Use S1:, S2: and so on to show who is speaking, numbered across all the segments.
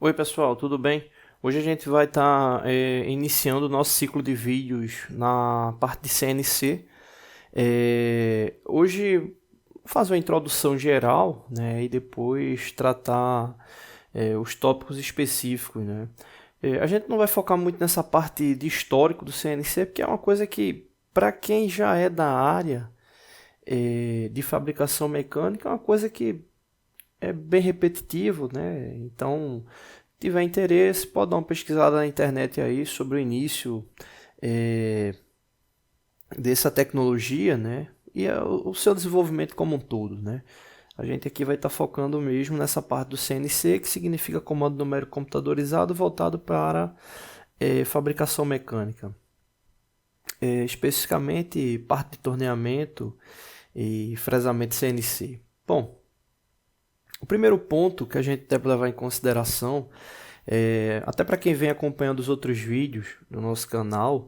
S1: Oi pessoal, tudo bem? Hoje a gente vai estar iniciando o nosso ciclo de vídeos na parte de CNC. Hoje vou fazer uma introdução geral, né, e depois tratar os tópicos específicos, né? A gente não vai focar muito nessa parte de histórico do CNC, porque é uma coisa que, para quem já é da área de fabricação mecânica, é uma coisa que é bem repetitivo, né? Então, tiver interesse, pode dar uma pesquisada na internet aí sobre o início eh, dessa tecnologia, né? E o seu desenvolvimento como um todo, né? A gente aqui vai estar focando mesmo nessa parte do CNC, que significa comando numérico computadorizado voltado para fabricação mecânica. Especificamente parte de torneamento e fresamento CNC. Bom, o primeiro ponto que a gente deve levar em consideração, até para quem vem acompanhando os outros vídeos do nosso canal,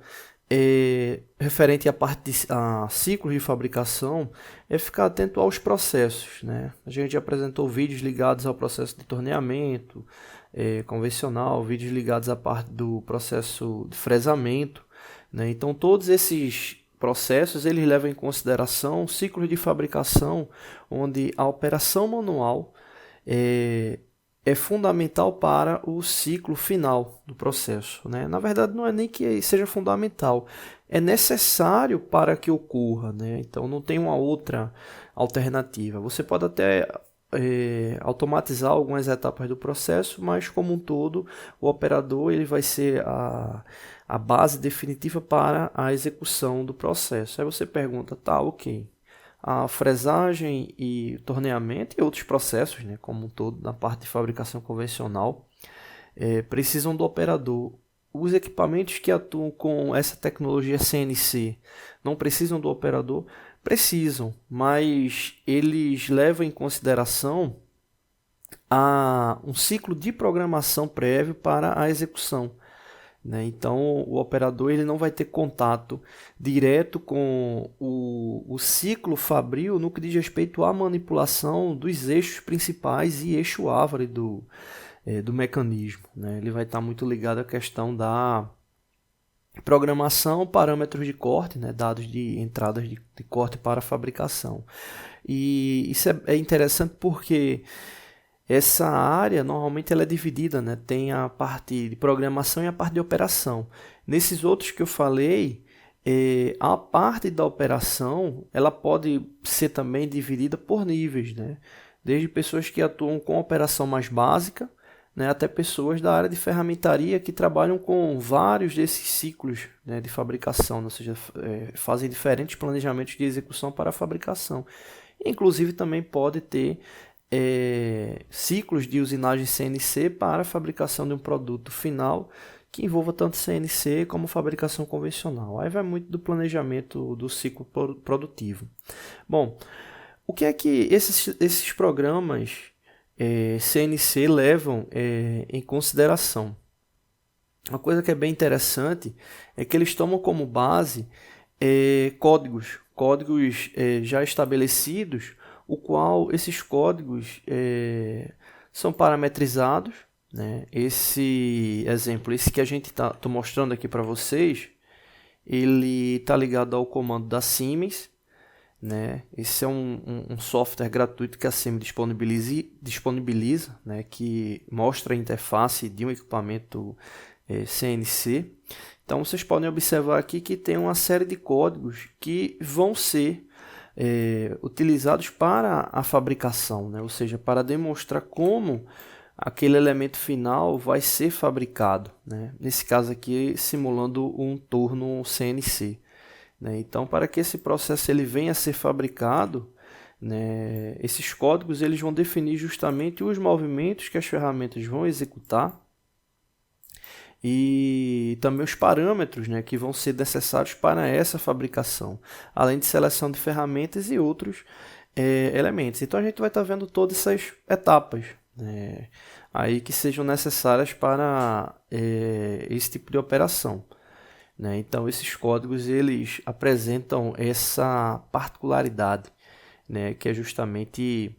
S1: referente à parte a ciclos de fabricação, é ficar atento aos processos, né? A gente já apresentou vídeos ligados ao processo de torneamento convencional, vídeos ligados à parte do processo de fresamento, né? Então todos esses processos eles levam em consideração ciclos de fabricação onde a operação manual é, é fundamental para o ciclo final do processo, né? Na verdade, não é nem que seja fundamental, é necessário para que ocorra, né? Então, não tem uma outra alternativa. Você pode até automatizar algumas etapas do processo, mas como um todo, o operador ele vai ser a base definitiva para a execução do processo. Aí você pergunta, tá, ok, a fresagem e torneamento e outros processos, né, como um todo, na parte de fabricação convencional, precisam do operador. Os equipamentos que atuam com essa tecnologia CNC não precisam do operador? Precisam, mas eles levam em consideração um ciclo de programação prévio para a execução, né? Então, o operador ele não vai ter contato direto com o ciclo fabril no que diz respeito à manipulação dos eixos principais e eixo ávari do mecanismo, né? Ele vai estar muito ligado à questão da programação, parâmetros de corte, né? Dados de entradas de corte para a fabricação. E isso é interessante porque essa área normalmente ela é dividida, né? Tem a parte de programação e a parte de operação. Nesses outros que eu falei, a parte da operação ela pode ser também dividida por níveis, né? Desde pessoas que atuam com operação mais básica, né, até pessoas da área de ferramentaria que trabalham com vários desses ciclos, né, de fabricação, ou seja, fazem diferentes planejamentos de execução para a fabricação. Inclusive também pode ter ciclos de usinagem CNC para a fabricação de um produto final que envolva tanto CNC como fabricação convencional. Aí vai muito do planejamento do ciclo produtivo. Bom, o que é que esses programas CNC levam em consideração? Uma coisa que é bem interessante é que eles tomam como base códigos já estabelecidos, o qual esses códigos são parametrizados, né? Esse exemplo, esse que a gente tô mostrando aqui para vocês, ele está ligado ao comando da Siemens, né? Esse é um software gratuito que a Siemens disponibiliza, né? Que mostra a interface de um equipamento CNC. Então vocês podem observar aqui que tem uma série de códigos que vão ser utilizados para a fabricação, né? Ou seja, para demonstrar como aquele elemento final vai ser fabricado, né? Nesse caso aqui simulando um torno CNC, né? Então, para que esse processo ele venha a ser fabricado, né, esses códigos eles vão definir justamente os movimentos que as ferramentas vão executar e também os parâmetros, né, que vão ser necessários para essa fabricação, além de seleção de ferramentas e outros elementos. Então a gente vai estar vendo todas essas etapas, né, aí que sejam necessárias para esse tipo de operação, né? Então esses códigos eles apresentam essa particularidade, né, que é justamente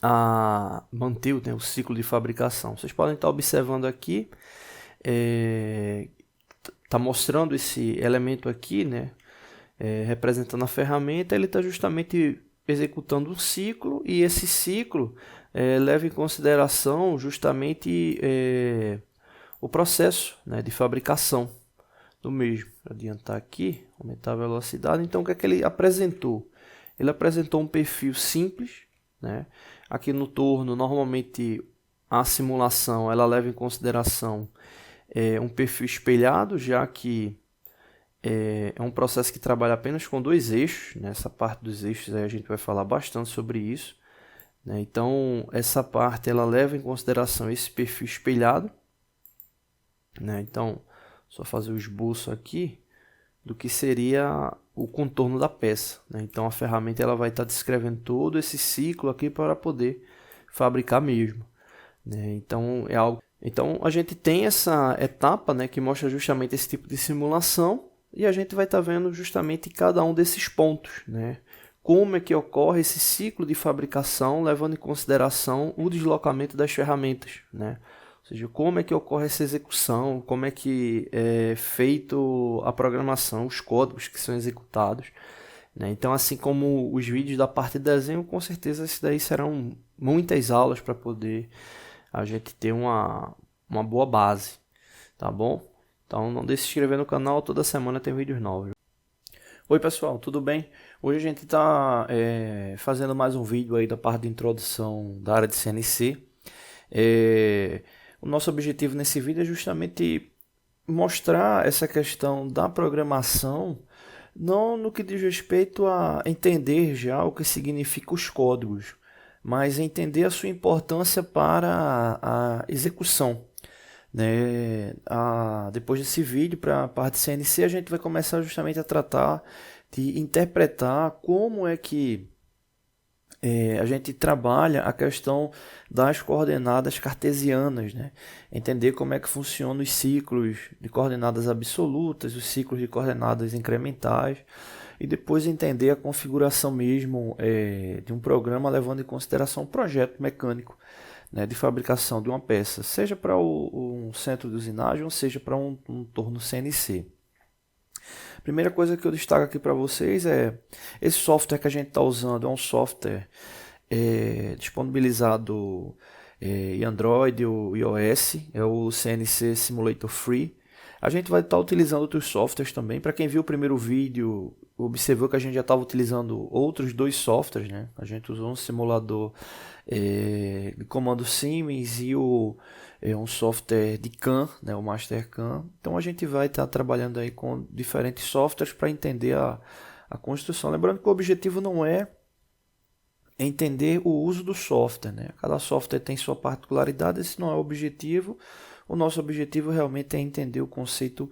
S1: a manter, né, o ciclo de fabricação. Vocês podem estar observando aqui, está mostrando esse elemento aqui, né, representando a ferramenta. Ele está justamente executando um ciclo, e esse ciclo leva em consideração justamente o processo, né, de fabricação do mesmo. Vou adiantar aqui, aumentar a velocidade. Então, o que é que ele apresentou? Ele apresentou um perfil simples, né? Aqui no torno, normalmente a simulação ela leva em consideração um perfil espelhado, já que é um processo que trabalha apenas com dois eixos. Nessa parte dos eixos aí a gente vai falar bastante sobre isso, né? Então, essa parte ela leva em consideração esse perfil espelhado, né? Então, só fazer o esboço aqui do que seria o contorno da peça, né? Então, a ferramenta ela vai estar descrevendo todo esse ciclo aqui para poder fabricar mesmo, né? Então, é algo. Então, a gente tem essa etapa, né, que mostra justamente esse tipo de simulação, e a gente vai estar vendo justamente cada um desses pontos, né? Como é que ocorre esse ciclo de fabricação, levando em consideração o deslocamento das ferramentas, né? Ou seja, como é que ocorre essa execução, como é que é feito a programação, os códigos que são executados, né? Então, assim como os vídeos da parte de desenho, com certeza isso daí serão muitas aulas para poder a gente ter uma boa base, tá bom? Então não deixe de se inscrever no canal, toda semana tem vídeos novos. Oi pessoal, tudo bem? Hoje a gente está fazendo mais um vídeo aí da parte de introdução da área de CNC. O nosso objetivo nesse vídeo é justamente mostrar essa questão da programação, não no que diz respeito a entender já o que significa os códigos, mas entender a sua importância para a execução, né? Depois desse vídeo, para a parte de CNC, a gente vai começar justamente a tratar de interpretar como é que a gente trabalha a questão das coordenadas cartesianas, né? Entender como é que funcionam os ciclos de coordenadas absolutas, os ciclos de coordenadas incrementais, e depois entender a configuração mesmo de um programa, levando em consideração o projeto mecânico, né, de fabricação de uma peça, seja para um centro de usinagem ou seja para um torno CNC. Primeira coisa que eu destaco aqui para vocês é esse software que a gente está usando. É um software disponibilizado em Android e iOS, é o CNC Simulator Free. A gente vai estar utilizando outros softwares também. Para quem viu o primeiro vídeo, observou que a gente já estava utilizando outros dois softwares, né? A gente usou um simulador de comando Siemens e um software de CAM, né? O Master CAM. Então a gente vai estar trabalhando aí com diferentes softwares para entender a construção. Lembrando que o objetivo não é entender o uso do software, né? Cada software tem sua particularidade, esse não é o objetivo. O nosso objetivo realmente é entender o conceito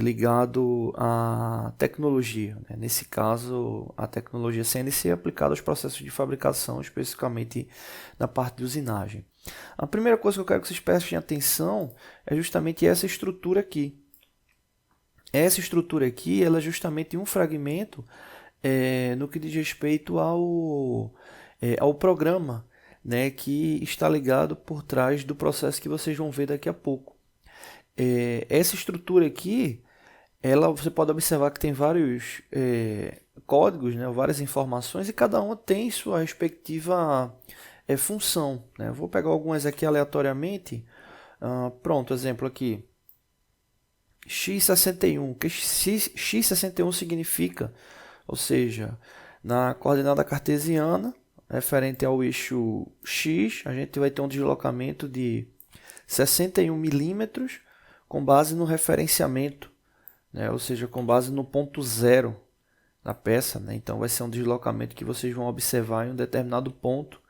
S1: ligado à tecnologia, né? Nesse caso, a tecnologia CNC é aplicada aos processos de fabricação, especificamente na parte de usinagem. A primeira coisa que eu quero que vocês prestem atenção é justamente essa estrutura aqui. Essa estrutura aqui ela é justamente um fragmento no que diz respeito ao programa, né, que está ligado por trás do processo que vocês vão ver daqui a pouco. Essa estrutura aqui, você pode observar que tem vários códigos, né, várias informações, e cada uma tem sua respectiva função, né? Eu vou pegar algumas aqui aleatoriamente. Pronto, exemplo aqui. X61. O que X61 significa? Ou seja, na coordenada cartesiana, referente ao eixo X, a gente vai ter um deslocamento de 61 milímetros com base no referenciamento, né? Ou seja, com base no ponto zero da peça, né? Então vai ser um deslocamento que vocês vão observar em um determinado ponto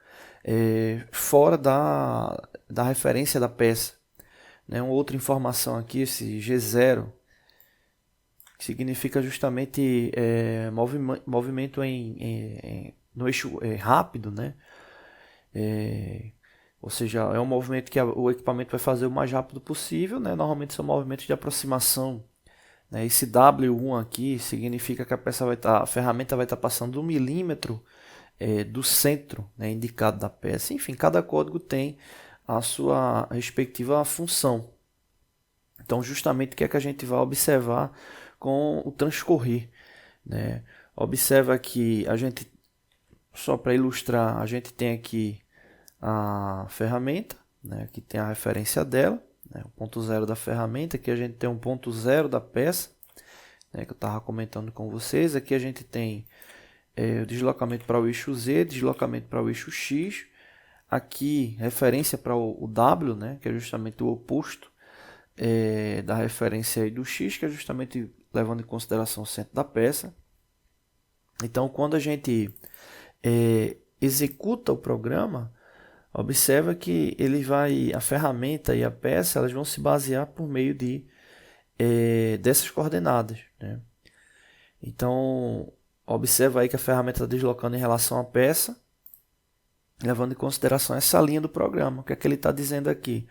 S1: fora da referência da peça, né? Uma outra informação aqui, esse G0, que significa justamente movimento no eixo rápido, né? Ou seja, é um movimento que o equipamento vai fazer o mais rápido possível, né? Normalmente são movimentos de aproximação, né? Esse W1 aqui significa que a ferramenta vai estar passando 1 milímetro do centro, né, indicado da peça. Enfim, cada código tem a sua respectiva função. Então, justamente o que é que a gente vai observar com o transcorrer, né? Observa que a gente, só para ilustrar, a gente tem aqui a ferramenta, né, que tem a referência dela, né, o ponto zero da ferramenta. Aqui a gente tem um ponto zero da peça, né, que eu estava comentando com vocês. Aqui a gente tem o deslocamento para o eixo Z, deslocamento para o eixo X. Aqui, referência para o W, né, que é justamente o oposto da referência aí do X, que é justamente levando em consideração o centro da peça. Então, quando a gente executa o programa, observa que a ferramenta e a peça, elas vão se basear por meio dessas coordenadas, né? Então, observa aí que a ferramenta está deslocando em relação à peça, levando em consideração essa linha do programa. O que é que ele está dizendo aqui?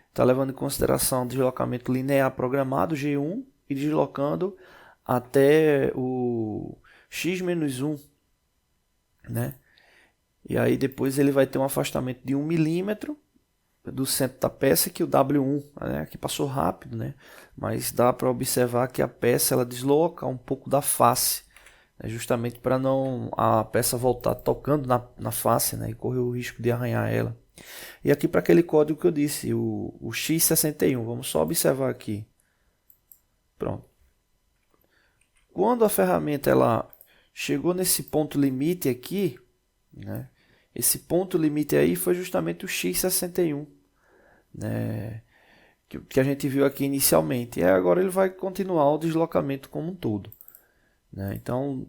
S1: Está levando em consideração o deslocamento linear programado, G1, e deslocando até o x-1, né? E aí depois ele vai ter um afastamento de 1 milímetro do centro da peça, que o W1, né, aqui passou rápido, né? Mas dá para observar que a peça ela desloca um pouco da face, né, justamente para não a peça voltar tocando na face, né, e correr o risco de arranhar ela. E aqui para aquele código que eu disse, o X61, vamos só observar aqui. Pronto. Quando a ferramenta ela chegou nesse ponto limite aqui, né, esse ponto limite aí foi justamente o X61, né, que a gente viu aqui inicialmente. E agora ele vai continuar o deslocamento como um todo, né? Então,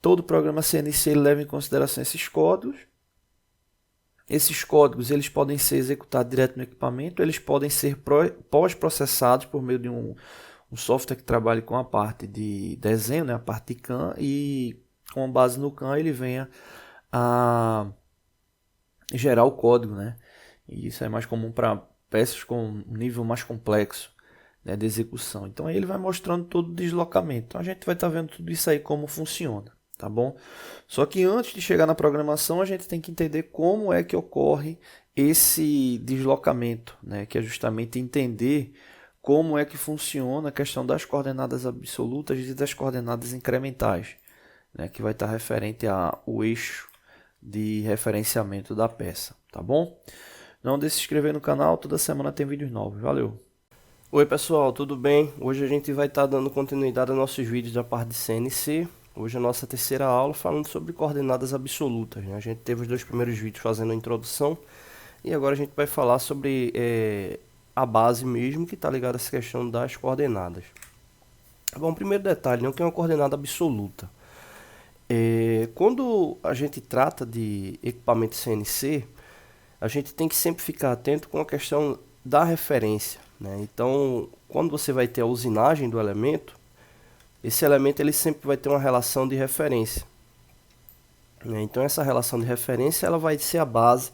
S1: todo programa CNC leva em consideração esses códigos. Esses códigos eles podem ser executados direto no equipamento, eles podem ser pós-processados por meio de um software que trabalhe com a parte de desenho, né, a parte de CAM, e com base no CAM ele venha a gerar o código, né? E isso é mais comum para peças com um nível mais complexo, né, de execução. Então aí ele vai mostrando todo o deslocamento. Então a gente vai estar vendo tudo isso aí como funciona, tá bom? Só que antes de chegar na programação a gente tem que entender como é que ocorre esse deslocamento, né? Que é justamente entender como é que funciona a questão das coordenadas absolutas e das coordenadas incrementais, né, que vai estar referente ao eixo de referenciamento da peça, tá bom? Não deixe de se inscrever no canal, toda semana tem vídeos novos. Valeu!
S2: Oi pessoal, tudo bem? Hoje a gente vai estar dando continuidade aos nossos vídeos da parte de CNC. Hoje é a nossa terceira aula falando sobre coordenadas absolutas, né? A gente teve os dois primeiros vídeos fazendo a introdução e agora a gente vai falar sobre a base mesmo, que está ligada a essa questão das coordenadas. Bom, primeiro detalhe, né, o que é uma coordenada absoluta? Quando a gente trata de equipamento CNC, a gente tem que sempre ficar atento com a questão da referência, né? Então, quando você vai ter a usinagem do elemento, esse elemento ele sempre vai ter uma relação de referência, né? Então, essa relação de referência ela vai ser a base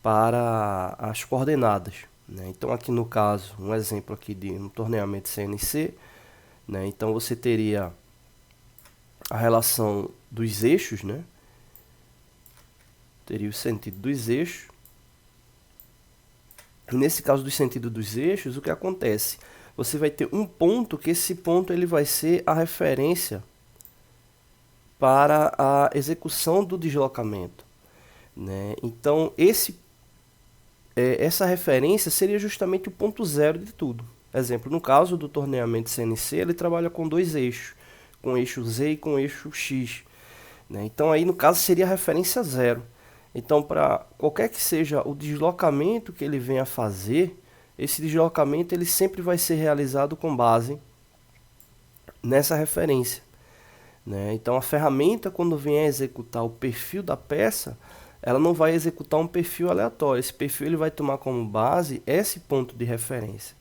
S2: para as coordenadas, né? Então, aqui no caso, um exemplo aqui de um torneamento CNC, né? Então, você teria a relação dos eixos, né? Teria o sentido dos eixos. E nesse caso do sentido dos eixos, o que acontece? Você vai ter um ponto que esse ponto ele vai ser a referência para a execução do deslocamento, né? Então, essa referência seria justamente o ponto zero de tudo. Exemplo, no caso do torneamento CNC, ele trabalha com dois eixos, com o eixo Z e com o eixo X, né? Então, aí no caso seria a referência zero. Então, para qualquer que seja o deslocamento que ele venha a fazer, esse deslocamento ele sempre vai ser realizado com base nessa referência, né? Então, a ferramenta, quando vem a executar o perfil da peça, ela não vai executar um perfil aleatório. Esse perfil ele vai tomar como base esse ponto de referência.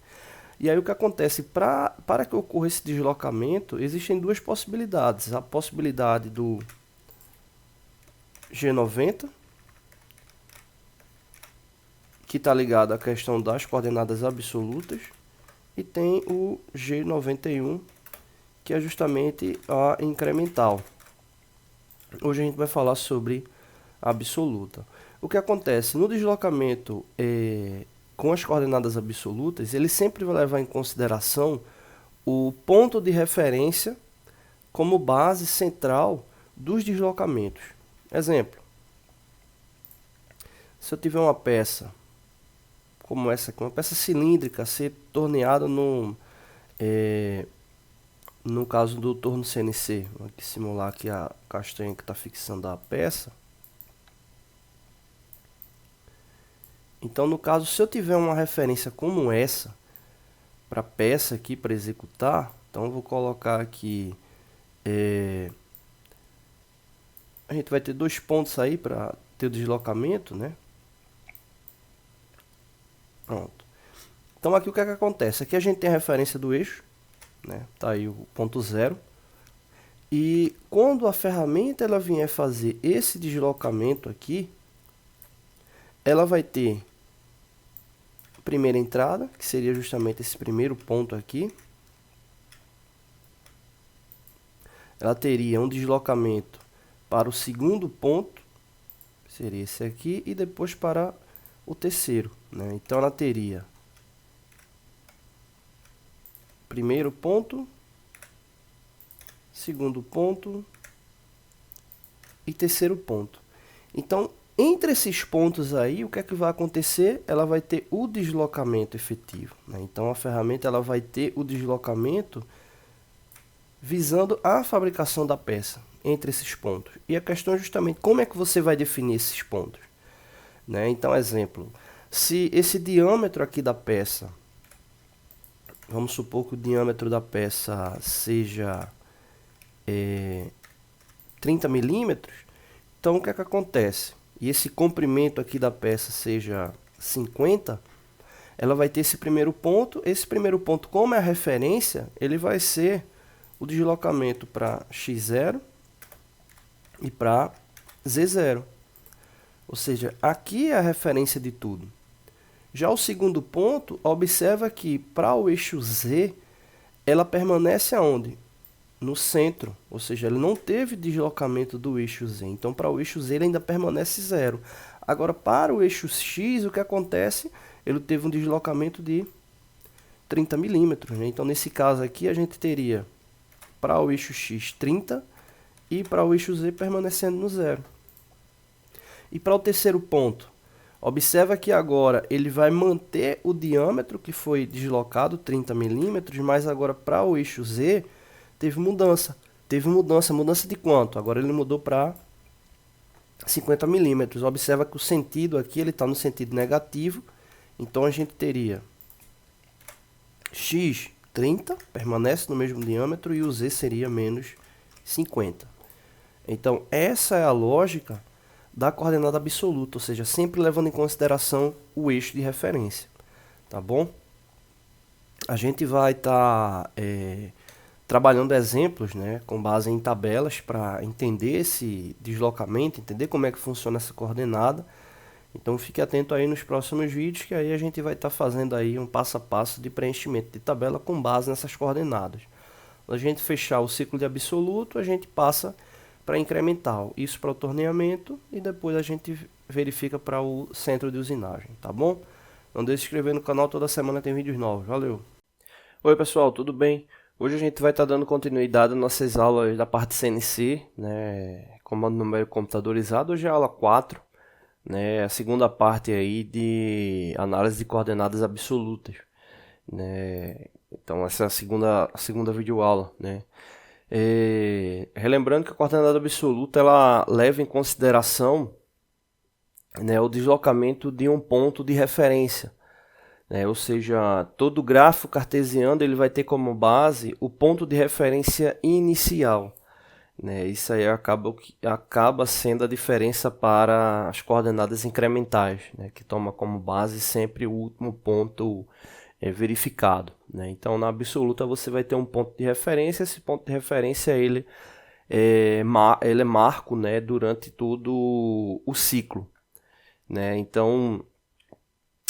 S2: E aí o que acontece? Para que ocorra esse deslocamento, existem duas possibilidades. A possibilidade do G90, que está ligado à questão das coordenadas absolutas, e tem o G91, que é justamente a incremental, Hoje a gente vai falar sobre a absoluta. O que acontece? No deslocamento com as coordenadas absolutas, ele sempre vai levar em consideração o ponto de referência como base central dos deslocamentos. Exemplo, se eu tiver uma peça como essa aqui, uma peça cilíndrica a ser torneada no caso do torno CNC, vou aqui simular aqui a castanha que está fixando a peça. Então, no caso, se eu tiver uma referência como essa, para a peça aqui, para executar, então eu vou colocar aqui, a gente vai ter 2 pontos aí para ter o deslocamento, né? Pronto. Então, aqui o que é que acontece? Aqui a gente tem a referência do eixo, né? Tá aí o ponto 0. E quando a ferramenta ela vier fazer esse deslocamento aqui, ela vai ter a primeira entrada, que seria justamente esse primeiro ponto aqui. Ela teria um deslocamento para o segundo ponto, que seria esse aqui, e depois para o terceiro, né? Então ela teria primeiro ponto, segundo ponto e terceiro ponto. Então, entre esses pontos aí, o que é que vai acontecer? Ela vai ter o deslocamento efetivo, né? Então, a ferramenta ela vai ter o deslocamento visando a fabricação da peça entre esses pontos. E a questão é justamente como é que você vai definir esses pontos, né? Então, exemplo, se esse diâmetro aqui da peça, vamos supor que o diâmetro da peça seja 30 milímetros, então o que é que acontece? E esse comprimento aqui da peça seja 50, ela vai ter esse primeiro ponto. Esse primeiro ponto, como é a referência, ele vai ser o deslocamento para x0 e para z0. Ou seja, aqui é a referência de tudo. Já o segundo ponto, observa que para o eixo z, ela permanece aonde? No centro, ou seja, ele não teve deslocamento do eixo z. Então, para o eixo z, ele ainda permanece 0. Agora, para o eixo x, o que acontece? Ele teve um deslocamento de 30 milímetros, né? Então, nesse caso aqui, a gente teria para o eixo x 30 e para o eixo z permanecendo no 0. E para o terceiro ponto, observa que agora ele vai manter o diâmetro que foi deslocado, 30 milímetros, mas agora para o eixo z teve mudança. Mudança de quanto? Agora ele mudou para 50 milímetros. Observa que o sentido aqui ele está no sentido negativo, então a gente teria x 30, permanece no mesmo diâmetro, e o z seria menos 50. Então essa é a lógica da coordenada absoluta, ou seja, sempre levando em consideração o eixo de referência, tá bom? A gente vai estar trabalhando exemplos, né, com base em tabelas para entender esse deslocamento, entender como é que funciona essa coordenada. Então fique atento aí nos próximos vídeos, que aí a gente vai estar fazendo aí um passo a passo de preenchimento de tabela com base nessas coordenadas. Quando a gente fechar o ciclo de absoluto, a gente passa para incremental, isso para o torneamento, e depois a gente verifica para o centro de usinagem, tá bom? Não deixe de se inscrever no canal, toda semana tem vídeos novos. Valeu! Oi pessoal, tudo bem? Hoje a gente vai estar dando continuidade às nossas aulas da parte CNC, né, comando numérico computadorizado. Hoje é a aula 4, né, a segunda parte aí de análise de coordenadas absolutas, né. Então essa é a segunda videoaula, né. Relembrando que a coordenada absoluta ela leva em consideração, né, o deslocamento de um ponto de referência. Ou seja, todo gráfico cartesiano ele vai ter como base o ponto de referência inicial. Isso aí acaba sendo a diferença para as coordenadas incrementais, que toma como base sempre o último ponto verificado. Então, na absoluta você vai ter um ponto de referência. Esse ponto de referência ele é marco, durante todo o ciclo. Então,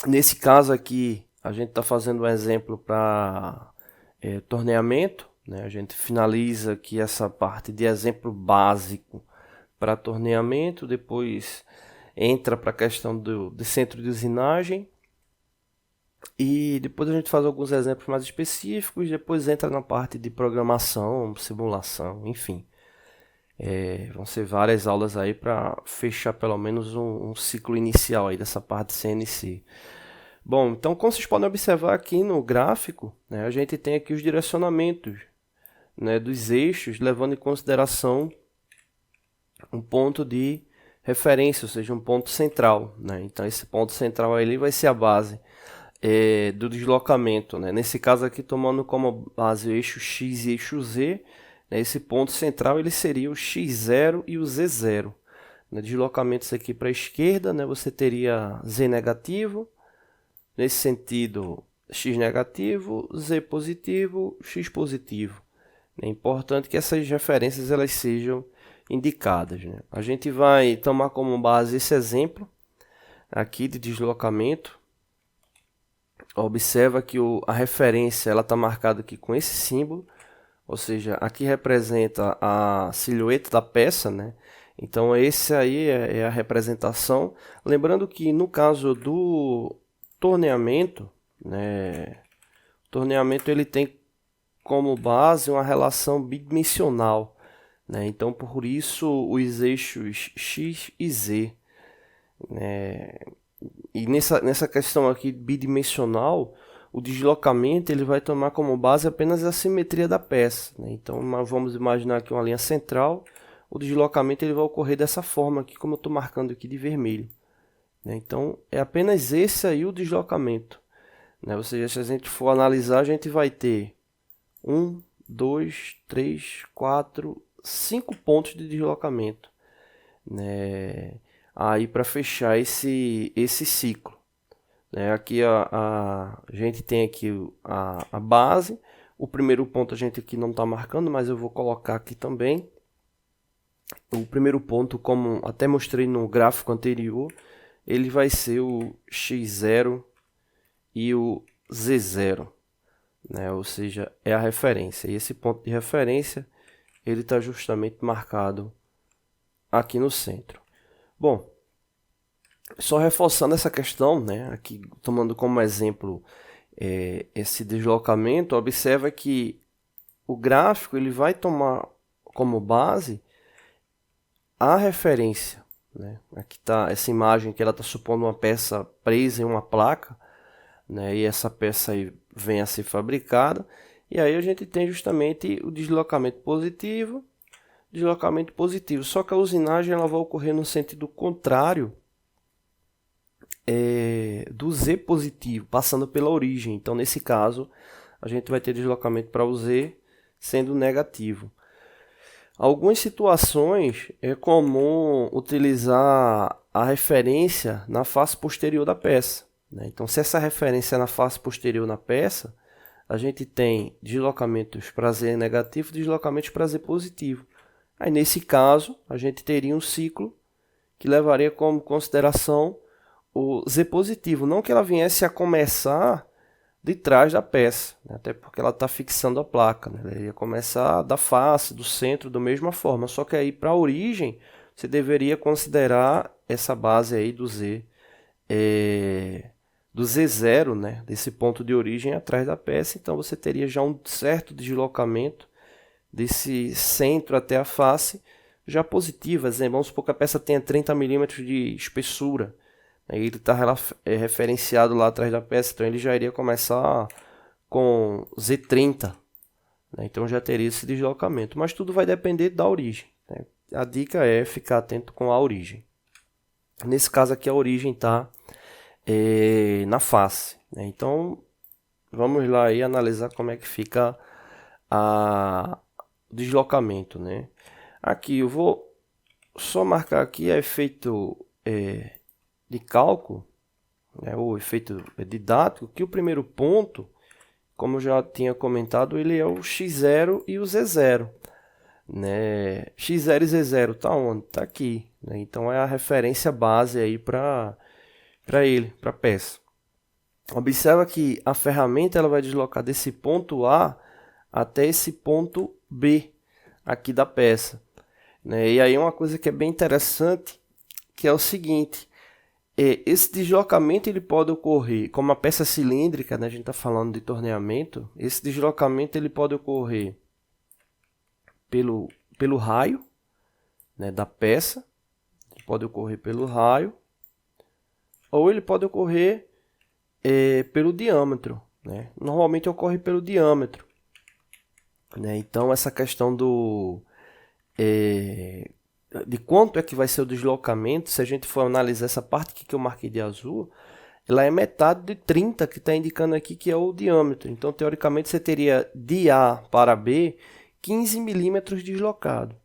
S2: nesse caso aqui, a gente está fazendo um exemplo para torneamento. A gente finaliza aqui essa parte de exemplo básico para torneamento, depois entra para a questão do centro de usinagem, e depois a gente faz alguns exemplos mais específicos, depois entra na parte de programação, simulação, enfim. Vão ser várias aulas aí para fechar pelo menos um ciclo inicial aí dessa parte de CNC. Bom, então como vocês podem observar aqui no gráfico, né, a gente tem aqui os direcionamentos, né, dos eixos, levando em consideração um ponto de referência, ou seja, um ponto central, né? Então esse ponto central aí vai ser a base do deslocamento, né? Nesse caso aqui, tomando como base o eixo X e eixo Z, né? Esse ponto central ele seria o X0 e o Z0. Né? Deslocamentos aqui para a esquerda, né? Você teria Z negativo, nesse sentido X negativo, Z positivo, X positivo. É importante que essas referências elas sejam indicadas, né? A gente vai tomar como base esse exemplo aqui de deslocamento. Observa que a referência ela está marcada aqui com esse símbolo, ou seja, aqui representa a silhueta da peça, né? Então esse aí é a representação. Lembrando que no caso do torneamento, né, o torneamento ele tem como base uma relação bidimensional, né? Então por isso os eixos X e Z, né? E nessa questão aqui bidimensional, o deslocamento ele vai tomar como base apenas a simetria da peça, né? Então vamos imaginar aqui uma linha central, o deslocamento ele vai ocorrer dessa forma aqui, como eu estou marcando aqui de vermelho, né? Então é apenas esse aí o deslocamento, né? Ou seja, se a gente for analisar, a gente vai ter 1, 2, 3, 4, 5 pontos de deslocamento, né? Aí para fechar esse ciclo, né? Aqui a gente tem aqui a base. O primeiro ponto a gente aqui não está marcando, mas eu vou colocar aqui também. O primeiro ponto, como até mostrei no gráfico anterior, ele vai ser o X0 e o Z0, né? Ou seja, é a referência. E esse ponto de referência ele está justamente marcado aqui no centro. Bom, só reforçando essa questão, né, aqui tomando como exemplo esse deslocamento, observa que o gráfico ele vai tomar como base a referência, né? Aqui está essa imagem que ela está supondo uma peça presa em uma placa, né, e essa peça aí vem a ser fabricada, e aí a gente tem justamente o deslocamento positivo, só que a usinagem ela vai ocorrer no sentido contrário do Z positivo, passando pela origem. Então, nesse caso, a gente vai ter deslocamento para o Z sendo negativo. Algumas situações é comum utilizar a referência na face posterior da peça, né? Então, se essa referência é na face posterior na peça, a gente tem deslocamentos para Z negativo e deslocamentos para Z positivo. Aí, nesse caso, a gente teria um ciclo que levaria como consideração o Z positivo. Não que ela viesse a começar de trás da peça, né? Até porque ela está fixando a placa, né? Ela ia começar da face, do centro, da mesma forma. Só que aí, para a origem, você deveria considerar essa base aí do Z, do Z0, né? Desse ponto de origem atrás da peça. Então, você teria já um certo deslocamento desse centro até a face já positiva. Vamos supor que a peça tenha 30 milímetros de espessura, né? Ele está referenciado lá atrás da peça, então ele já iria começar com Z30, né? Então já teria esse deslocamento, mas tudo vai depender da origem, né? A dica é ficar atento com a origem. Nesse caso aqui a origem está na face, né? Então vamos lá e analisar como é que fica o deslocamento, né? Aqui eu vou só marcar aqui a efeito de cálculo, né, o efeito didático, que o primeiro ponto, como eu já tinha comentado, ele é o X0 e o Z0, né? X0 e Z0 tá onde? Tá aqui, né? Então é a referência base aí para a peça. Observa que a ferramenta ela vai deslocar desse ponto A até esse ponto B aqui da peça. né? E aí uma coisa que é bem interessante, que é o seguinte, esse deslocamento ele pode ocorrer, como a peça cilíndrica, né? A gente está falando de torneamento, esse deslocamento ele pode ocorrer pelo raio, né, da peça, pode ocorrer pelo raio, ou ele pode ocorrer pelo diâmetro, né? Normalmente ocorre pelo diâmetro, né? Então essa questão de quanto é que vai ser o deslocamento, se a gente for analisar essa parte aqui que eu marquei de azul, ela é metade de 30 que está indicando aqui que é o diâmetro. Então, teoricamente, você teria de A para B 15 milímetros deslocado.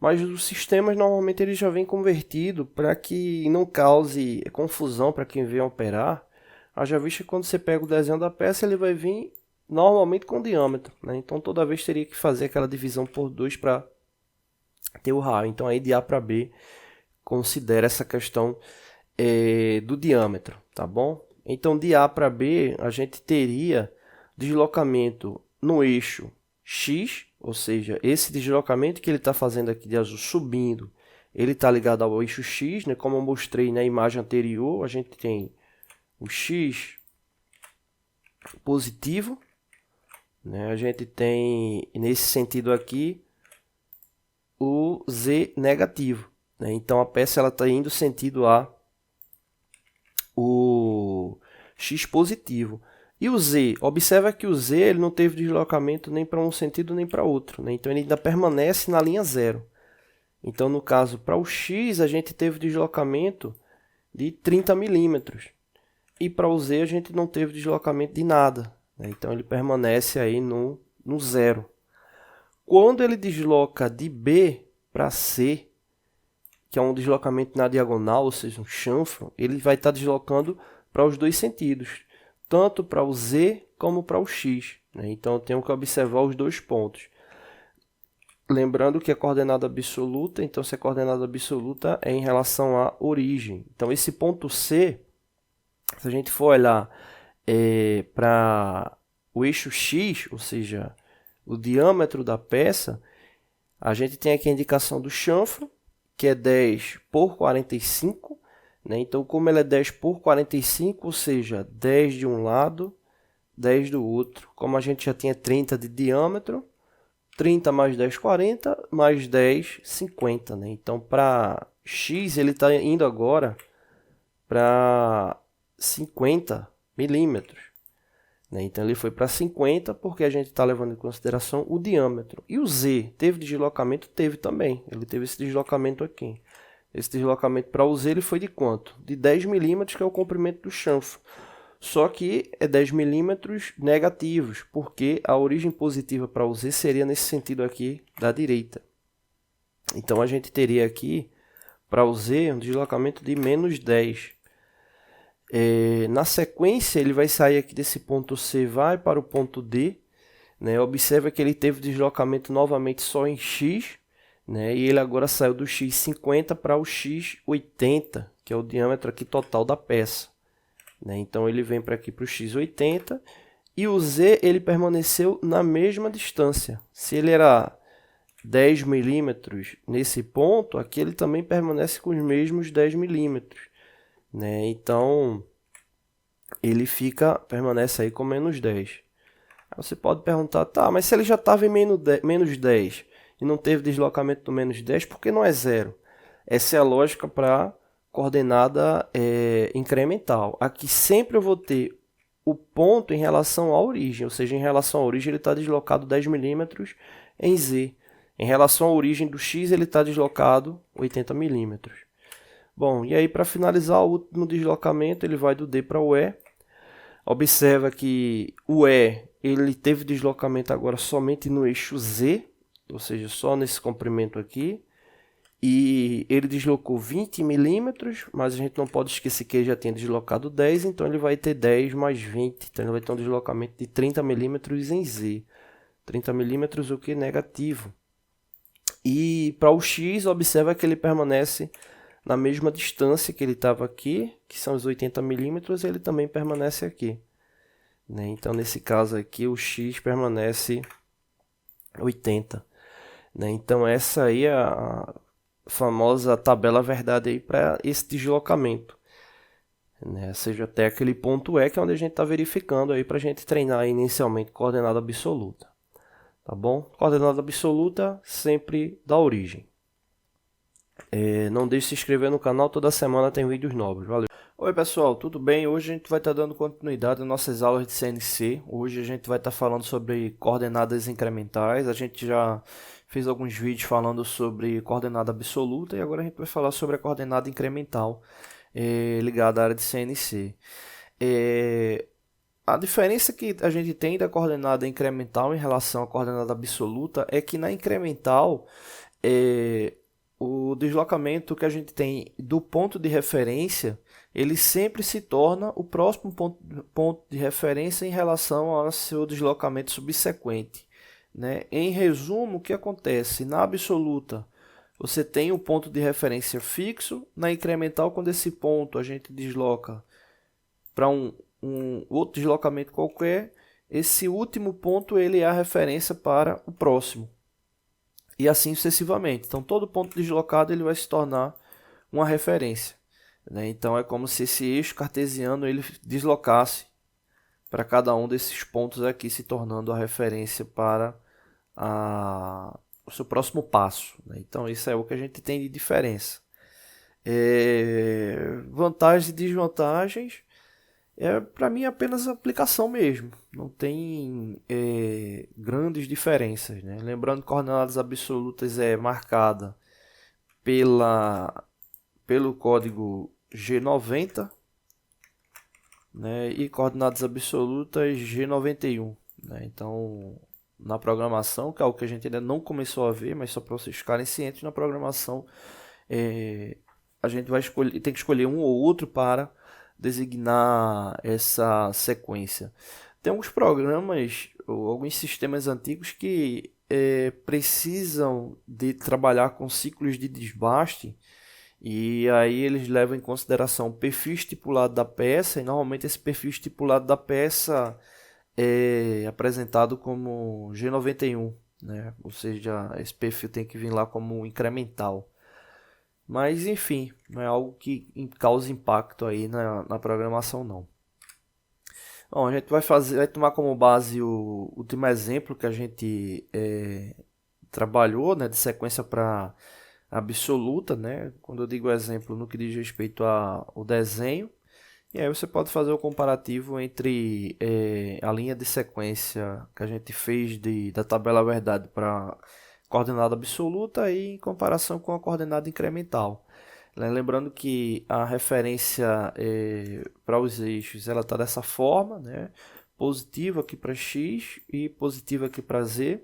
S2: Mas os sistemas, normalmente, eles já vêm convertido para que não cause confusão para quem vem operar. Haja vista que quando você pega o desenho da peça, ele vai vir normalmente com diâmetro, né? Então, toda vez teria que fazer aquela divisão por 2 para ter o raio. Então, aí de A para B, considera essa questão do diâmetro, tá bom? Então, de A para B, a gente teria deslocamento no eixo X, ou seja, esse deslocamento que ele está fazendo aqui de azul subindo, ele está ligado ao eixo X, né? Como eu mostrei na imagem anterior, a gente tem o X positivo, né? A gente tem, nesse sentido aqui, o Z negativo, né? Então, a peça está indo sentido a o X positivo. E o Z, observa que o Z ele não teve deslocamento nem para um sentido nem para outro, né? Então ele ainda permanece na linha zero. Então no caso, para o X a gente teve deslocamento de 30 milímetros. E para o Z a gente não teve deslocamento de nada, né? Então ele permanece aí no zero. Quando ele desloca de B para C, que é um deslocamento na diagonal, ou seja, um chanfro, ele vai estar deslocando para os dois sentidos, tanto para o Z como para o X, né? Então eu tenho que observar os dois pontos. Lembrando que é coordenada absoluta, então se a coordenada absoluta é em relação à origem. Então esse ponto C, se a gente for olhar para o eixo X, ou seja, o diâmetro da peça, a gente tem aqui a indicação do chanfro, que é 10 por 45, né? Então, como ele é 10 por 45, ou seja, 10 de um lado, 10 do outro. Como a gente já tinha 30 de diâmetro, 30 mais 10, 40, mais 10, 50. Né? Então, para X, ele está indo agora para 50 milímetros. Né? Então, ele foi para 50 porque a gente está levando em consideração o diâmetro. E o Z, teve deslocamento? Teve também. Ele teve esse deslocamento aqui. Esse deslocamento para o Z ele foi de quanto? De 10 milímetros, que é o comprimento do chanfro. Só que é 10 milímetros negativos, porque a origem positiva para o Z seria nesse sentido aqui da direita. Então, a gente teria aqui, para o Z, um deslocamento de menos 10. Na sequência, ele vai sair aqui desse ponto C, vai para o ponto D. Né? Observa que ele teve deslocamento novamente só em X. Né? E ele agora saiu do X50 para o X80, que é o diâmetro aqui total da peça. Né? Então, ele vem para aqui para o X80. E o Z ele permaneceu na mesma distância. Se ele era 10 milímetros nesse ponto, aqui ele também permanece com os mesmos 10 milímetros. Né? Então, ele permanece aí com menos 10. Aí você pode perguntar, tá, mas se ele já estava em menos 10 e não teve deslocamento do menos 10, por que não é zero? Essa é a lógica para coordenada incremental. Aqui sempre eu vou ter o ponto em relação à origem, ou seja, em relação à origem ele está deslocado 10 milímetros em Z. Em relação à origem do X, ele está deslocado 80 milímetros. Bom, e aí para finalizar o último deslocamento, ele vai do D para o E. Observa que o E ele teve deslocamento agora somente no eixo Z, ou seja, só nesse comprimento aqui. E ele deslocou 20 milímetros, mas a gente não pode esquecer que ele já tinha deslocado 10, então ele vai ter 10 mais 20. Então ele vai ter um deslocamento de 30 milímetros em Z. 30 milímetros o que? Negativo. E para o X, observa que ele permanece na mesma distância que ele estava aqui, que são os 80 milímetros, ele também permanece aqui. Né? Então, nesse caso aqui, o X permanece 80. Né? Então, essa aí é famosa tabela verdade aí para esse deslocamento, né? Seja até aquele ponto E, que é onde a gente está verificando aí para a gente treinar inicialmente coordenada absoluta, tá bom? Coordenada absoluta sempre dá origem. Não deixe de se inscrever no canal, toda semana tem vídeos novos, valeu! Oi pessoal, tudo bem? Hoje a gente vai estar dando continuidade às nossas aulas de CNC. Hoje a gente vai estar falando sobre coordenadas incrementais. A gente já fez alguns vídeos falando sobre coordenada absoluta e agora a gente vai falar sobre a coordenada incremental ligada à área de CNC. A diferença que a gente tem da coordenada incremental em relação à coordenada absoluta é que na incremental o deslocamento que a gente tem do ponto de referência, ele sempre se torna o próximo ponto de referência em relação ao seu deslocamento subsequente, né? Em resumo, o que acontece? Na absoluta, você tem um ponto de referência fixo. Na incremental, quando esse ponto a gente desloca para um outro deslocamento qualquer, esse último ponto ele é a referência para o próximo. E assim sucessivamente. Então, todo ponto deslocado ele vai se tornar uma referência, né? Então, é como se esse eixo cartesiano ele deslocasse para cada um desses pontos aqui, se tornando a referência para o seu próximo passo, né? Então, isso é o que a gente tem de diferença. Vantagens e desvantagens. Para mim, apenas aplicação mesmo. Não tem grandes diferenças, né? Lembrando que coordenadas absolutas é marcada pelo código G90, né? E coordenadas absolutas G91, né? Então, na programação, que é algo que a gente ainda não começou a ver, mas só para vocês ficarem cientes, na programação a gente tem que escolher um ou outro para designar essa sequência. Tem alguns programas ou alguns sistemas antigos que precisam de trabalhar com ciclos de desbaste, e aí eles levam em consideração o perfil estipulado da peça, e normalmente esse perfil estipulado da peça é apresentado como G91, né? Ou seja, esse perfil tem que vir lá como incremental. Mas enfim, não é algo que cause impacto aí na programação não. Bom, a gente vai tomar como base o último exemplo que a gente trabalhou, né, de sequência para absoluta, né? Quando eu digo exemplo, no que diz respeito ao desenho. E aí você pode fazer o comparativo entre a linha de sequência que a gente fez da tabela verdade para coordenada absoluta e em comparação com a coordenada incremental. Lembrando que a referência para os eixos ela está dessa forma, né? Positiva aqui para x e positiva aqui para z.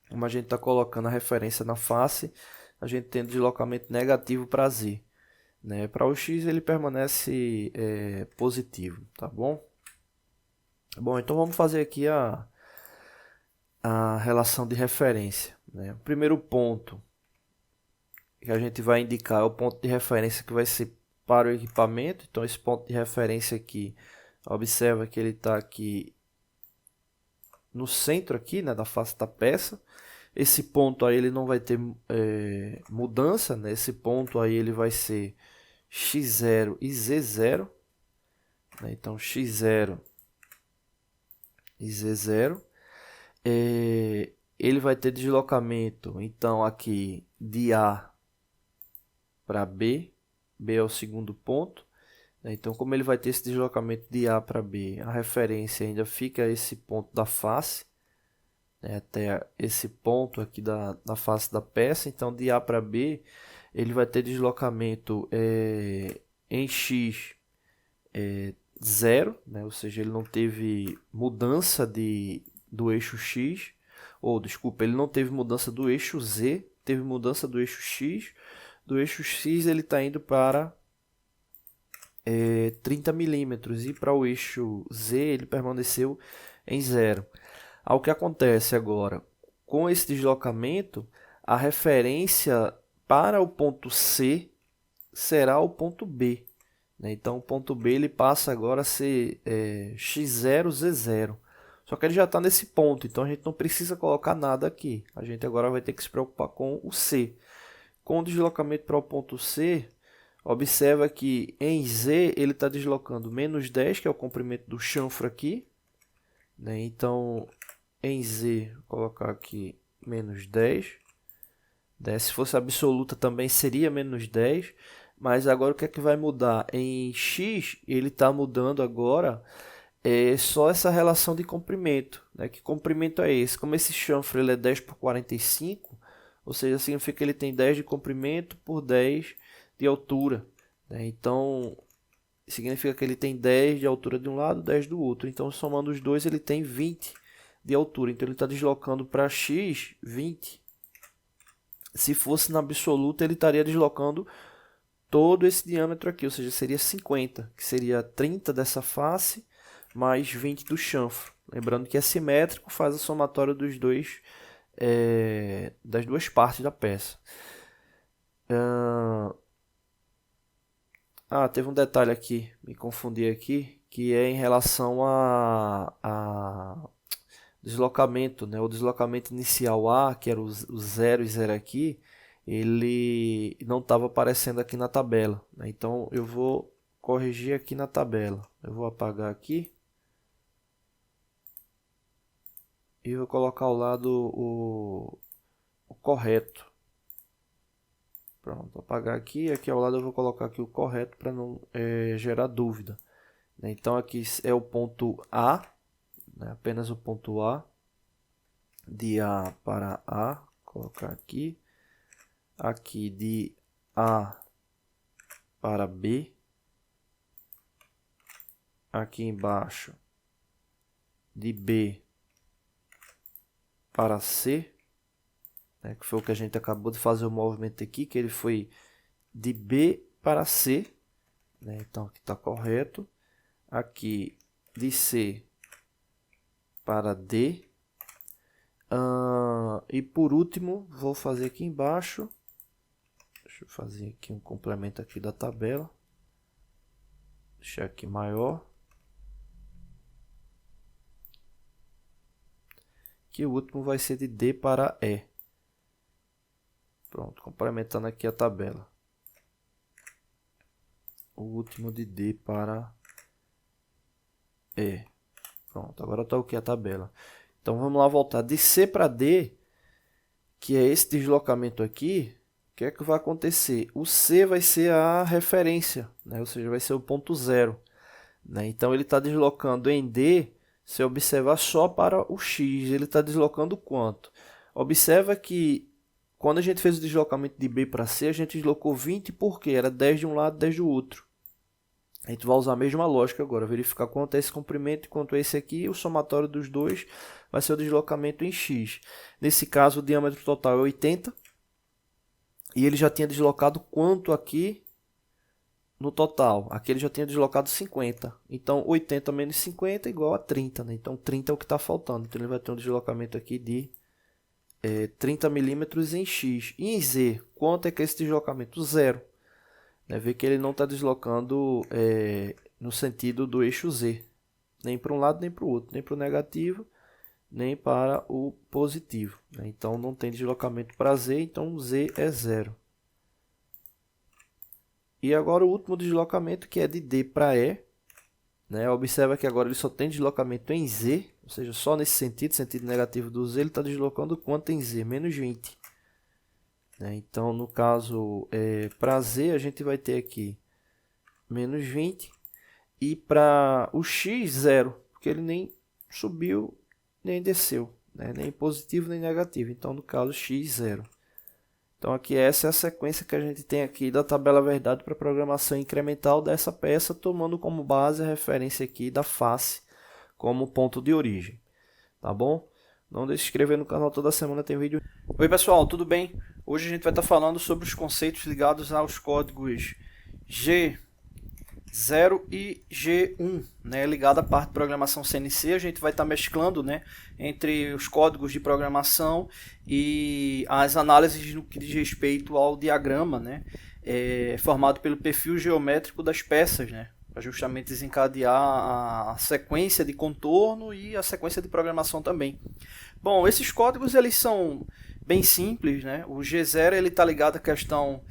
S2: Como a gente está colocando a referência na face, a gente tem deslocamento negativo para z, né? Para o x ele permanece positivo, tá bom? Bom, então vamos fazer aqui a relação de referência, né? O primeiro ponto que a gente vai indicar é o ponto de referência que vai ser para o equipamento. Então esse ponto de referência aqui, observa que ele está aqui no centro aqui, né, da face da peça. Esse ponto aí ele não vai ter mudança, né? Esse ponto aí ele vai ser x0 e z0, né? Então x0 e z0. Ele vai ter deslocamento, então aqui de A para B, B é o segundo ponto, né? Então como ele vai ter esse deslocamento de A para B, a referência ainda fica esse ponto da face, né? Até esse ponto aqui da face da peça. Então de A para B ele vai ter deslocamento em X 0, né? Ou seja, ele não teve mudança do eixo X, ou desculpa, ele não teve mudança do eixo Z, teve mudança do eixo X. Do eixo X ele está indo para 30 milímetros, e para o eixo Z ele permaneceu em 0. O que acontece agora? Com esse deslocamento, a referência para o ponto C será o ponto B, né? Então o ponto B ele passa agora a ser x0, z0. Só que ele já está nesse ponto, então a gente não precisa colocar nada aqui. A gente agora vai ter que se preocupar com o C.
S1: Com o deslocamento para o ponto C, observa que em Z ele está deslocando menos 10, que é o comprimento do chanfro aqui, né? Então, em Z, vou colocar aqui menos 10. Né? Se fosse absoluta também seria menos 10. Mas agora o que é que vai mudar? Em X, ele está mudando agora só essa relação de comprimento. Né? Que comprimento é esse? Como esse chanfro ele é 10 por 45, ou seja, significa que ele tem 10 de comprimento por 10 de altura. Né? Então, significa que ele tem 10 de altura de um lado, 10 do outro. Então, somando os dois, ele tem 20 de altura. Então, ele está deslocando para X 20. Se fosse na absoluta, ele estaria deslocando todo esse diâmetro aqui, ou seja, seria 50, que seria 30 dessa face mais 20 do chanfro. Lembrando que é simétrico, faz a somatória dos dois, das duas partes da peça. Teve um detalhe aqui, me confundi aqui, que é em relação a deslocamento, né? O deslocamento inicial A, que era o 0 e 0 aqui, ele não estava aparecendo aqui na tabela, né? Então eu vou corrigir aqui na tabela. Eu vou apagar aqui e vou colocar ao lado o correto. Pronto, vou apagar aqui. Aqui ao lado eu vou colocar aqui o correto para não gerar dúvida. Então aqui é o ponto A, né? Apenas o ponto A, de A para A, vou colocar aqui. Aqui de A para B. Aqui embaixo de B para C, né, que foi o que a gente acabou de fazer o movimento aqui, que ele foi de B para C, né, então aqui está correto. Aqui de C para D. E por último, vou fazer aqui embaixo, deixa eu fazer aqui um complemento aqui da tabela, deixar aqui maior, que o último vai ser de D para E. Pronto, complementando aqui a tabela. O último de D para E. Pronto, agora está aqui a tabela. Então vamos lá voltar de C para D, que é esse deslocamento aqui. O que é que vai acontecer? O C vai ser a referência, né? Ou seja, vai ser o ponto 0. Né? Então ele está deslocando em D. Se observar só para o X, ele está deslocando quanto? Observa que quando a gente fez o deslocamento de B para C, a gente deslocou 20 porque era 10 de um lado e 10 do outro. A gente vai usar a mesma lógica agora, verificar quanto é esse comprimento e quanto é esse aqui. O somatório dos dois vai ser o deslocamento em X. Nesse caso, o diâmetro total é 80. E ele já tinha deslocado quanto aqui no total? Aqui ele já tinha deslocado 50. Então, 80 menos 50 é igual a 30. Né? Então, 30 é o que está faltando. Então, ele vai ter um deslocamento aqui de 30 milímetros em X. E em Z, quanto é que é esse deslocamento? Zero. Vê que ele não está deslocando no sentido do eixo Z. Nem para um lado, nem para o outro. Nem para o negativo, nem para o positivo. Né? Então, não tem deslocamento para Z. Então, Z é zero. E agora o último deslocamento, que é de D para E. Né? Observa que agora ele só tem deslocamento em Z. Ou seja, só nesse sentido negativo do Z, ele está deslocando quanto em Z? Menos 20. Então, no caso, para Z, a gente vai ter aqui menos 20. E para o X, 0. Porque ele nem subiu, nem desceu. Né? Nem positivo, nem negativo. Então, no caso, X, 0. Então, aqui essa é a sequência que a gente tem aqui da tabela verdade para programação incremental dessa peça, tomando como base a referência aqui da face como ponto de origem. Tá bom? Não deixe de se inscrever no canal, toda semana tem vídeo. Oi pessoal, tudo bem? Hoje a gente vai estar falando sobre os conceitos ligados aos códigos G0 e G1, né? Ligado à parte de programação CNC, a gente vai estar mesclando, né, entre os códigos de programação e as análises no que diz respeito ao diagrama, né, formado pelo perfil geométrico das peças, né, para justamente desencadear a sequência de contorno e a sequência de programação também. Bom, esses códigos eles são bem simples, né? O G0 ele está ligado à questão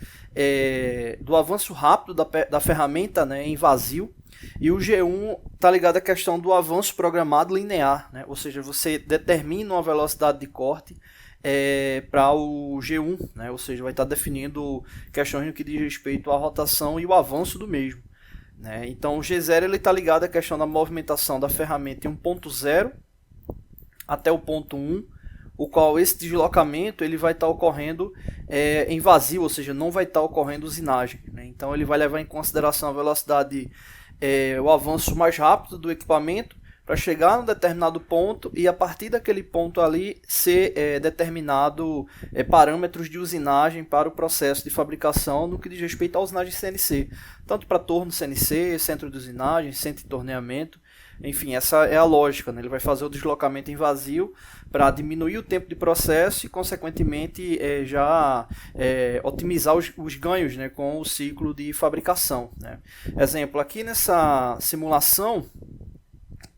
S1: do avanço rápido da ferramenta, né, em vazio, e o G1 está ligado à questão do avanço programado linear, né? Ou seja, você determina uma velocidade de corte para o G1, né? Ou seja, vai estar definindo questões no que diz respeito à rotação e o avanço do mesmo, né? Então o G0 está ligado à questão da movimentação da ferramenta em um ponto 0 até o ponto 1, o qual esse deslocamento ele vai estar ocorrendo em vazio, ou seja, não vai estar ocorrendo usinagem, né? Então ele vai levar em consideração a velocidade, o avanço mais rápido do equipamento para chegar a um determinado ponto e a partir daquele ponto ali ser determinado parâmetros de usinagem para o processo de fabricação no que diz respeito à usinagem CNC, tanto para torno CNC, centro de usinagem, centro de torneamento. Enfim, essa é a lógica, né? Ele vai fazer o deslocamento em vazio para diminuir o tempo de processo e, consequentemente, já otimizar os ganhos, né, com o ciclo de fabricação, né? Exemplo, aqui nessa simulação,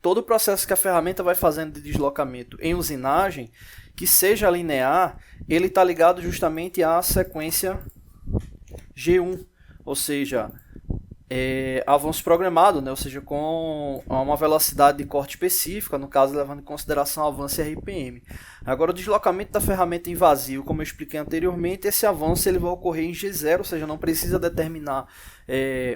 S1: todo o processo que a ferramenta vai fazendo de deslocamento em usinagem, que seja linear, ele está ligado justamente à sequência G1, ou seja, avanço programado, né? Ou seja, com uma velocidade de corte específica, no caso levando em consideração o avanço e RPM. Agora o deslocamento da ferramenta em vazio, como eu expliquei anteriormente, esse avanço ele vai ocorrer em G0, ou seja, não precisa determinar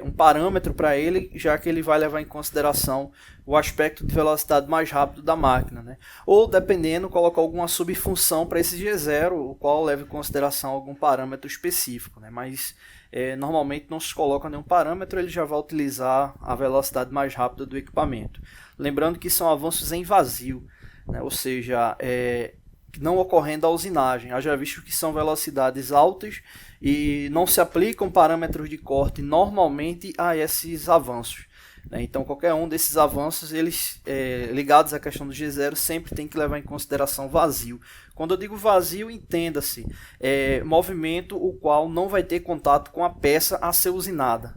S1: um parâmetro para ele, já que ele vai levar em consideração o aspecto de velocidade mais rápido da máquina, né? Ou, dependendo, colocar alguma subfunção para esse G0, o qual leva em consideração algum parâmetro específico, né? Mas normalmente não se coloca nenhum parâmetro, ele já vai utilizar a velocidade mais rápida do equipamento. Lembrando que são avanços em vazio, né? Ou seja, não ocorrendo a usinagem. Haja visto que são velocidades altas e não se aplicam parâmetros de corte normalmente a esses avanços, né? Então qualquer um desses avanços, eles ligados à questão do G0, sempre tem que levar em consideração vazio. Quando eu digo vazio, entenda-se movimento o qual não vai ter contato com a peça a ser usinada,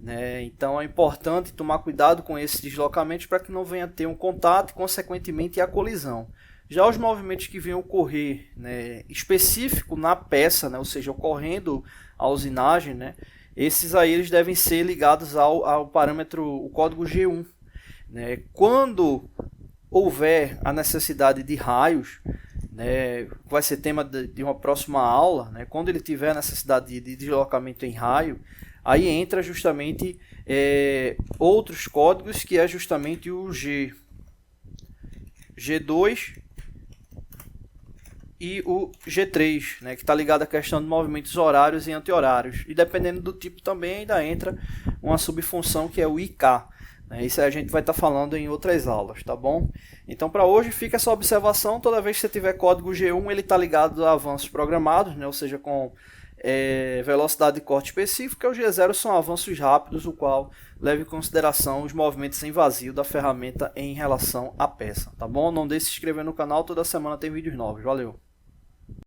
S1: né? Então é importante tomar cuidado com esses deslocamentos para que não venha a ter um contato e, consequentemente, a colisão. Já os movimentos que venham ocorrer, né, específico na peça, né, ou seja, ocorrendo a usinagem, né, esses aí eles devem ser ligados ao parâmetro, o código G1, né? Quando houver a necessidade de raios, né, vai ser tema de uma próxima aula, né? Quando ele tiver a necessidade de deslocamento em raio, aí entra justamente outros códigos, que é justamente o G2 e o G3, né, que está ligado à questão de movimentos horários e anti-horários. E dependendo do tipo também ainda entra uma subfunção que é o IK, né? Isso aí a gente vai estar falando em outras aulas, tá bom? Então para hoje fica essa observação: toda vez que você tiver código G1, ele está ligado a avanços programados, né? Ou seja, com velocidade de corte específica. O G0 são avanços rápidos, o qual leva em consideração os movimentos em vazio da ferramenta em relação à peça, tá bom? Não deixe de se inscrever no canal, toda semana tem vídeos novos. Valeu!